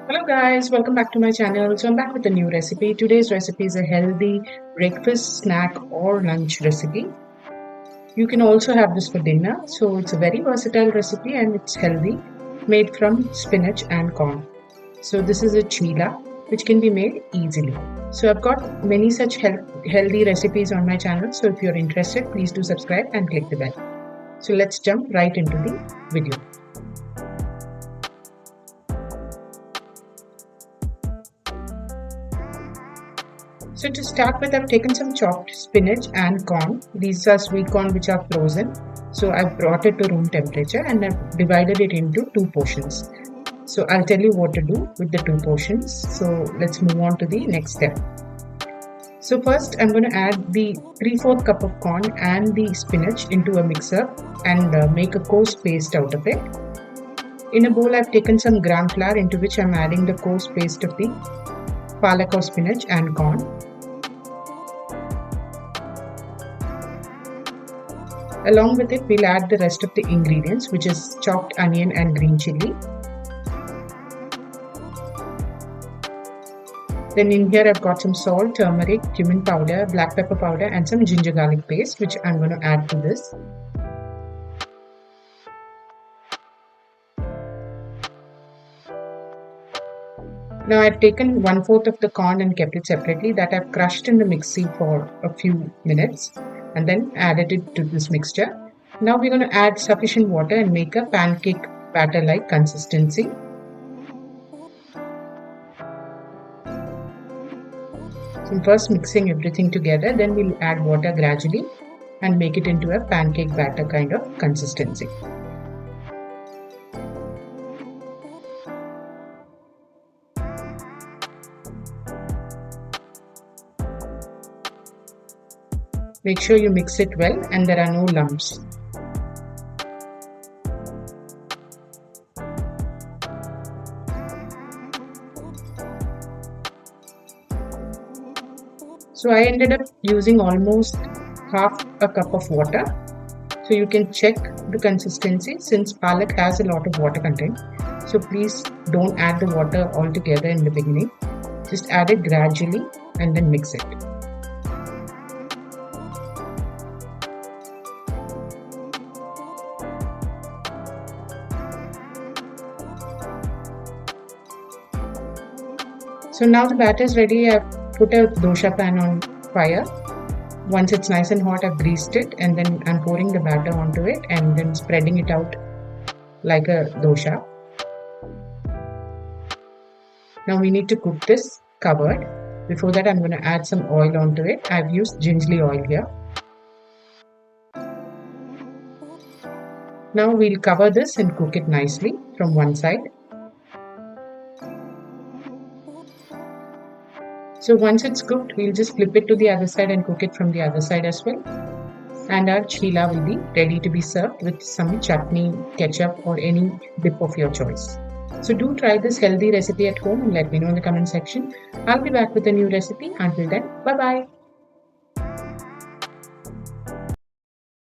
Hello guys, welcome back to my channel. So I'm back with a new recipe. Today's recipe is a healthy breakfast, snack or lunch recipe. You can also have this for dinner. So it's a very versatile recipe and it's healthy, made from spinach and corn. So this is a chilla which can be made easily. So I've got many such healthy recipes on my channel. So if you're interested, please do subscribe and click the bell. So let's jump right into the video. So to start with, I've taken some chopped spinach and corn. These are sweet corn which are frozen. So I've brought it to room temperature and I've divided it into two portions. So I'll tell you what to do with the two portions. So let's move on to the next step. So first I'm going to add the 3/4 cup of corn and the spinach into a mixer and make a coarse paste out of it. In a bowl I've taken some gram flour into which I'm adding the coarse paste of the palak or spinach and corn. Along with it, we'll add the rest of the ingredients, which is chopped onion and green chilli. Then in here I've got some salt, turmeric, cumin powder, black pepper powder and some ginger garlic paste, which I'm going to add to this. Now I've taken 1/4 of the corn and kept it separately, that I've crushed in the mixie for a few minutes and then added it to this mixture. Now we're going to add sufficient water and make a pancake batter like consistency. So first mixing everything together, then we'll add water gradually and make it into a pancake batter kind of consistency. Make sure you mix it well and there are no lumps. So I ended up using almost half a cup of water. So you can check the consistency since palak has a lot of water content. So please don't add the water all together in the beginning. Just add it gradually and then mix it. So now the batter is ready. I've put a dosha pan on fire. Once it's nice and hot, I've greased it and then I'm pouring the batter onto it and then spreading it out like a dosha. Now we need to cook this covered. Before that, I'm going to add some oil onto it. I've used gingerly oil here. Now we'll cover this and cook it nicely from one side. So once it's cooked, we'll just flip it to the other side and cook it from the other side as well. And our chilla will be ready to be served with some chutney, ketchup or any dip of your choice. So do try this healthy recipe at home and let me know in the comment section. I'll be back with a new recipe. Until then, bye bye.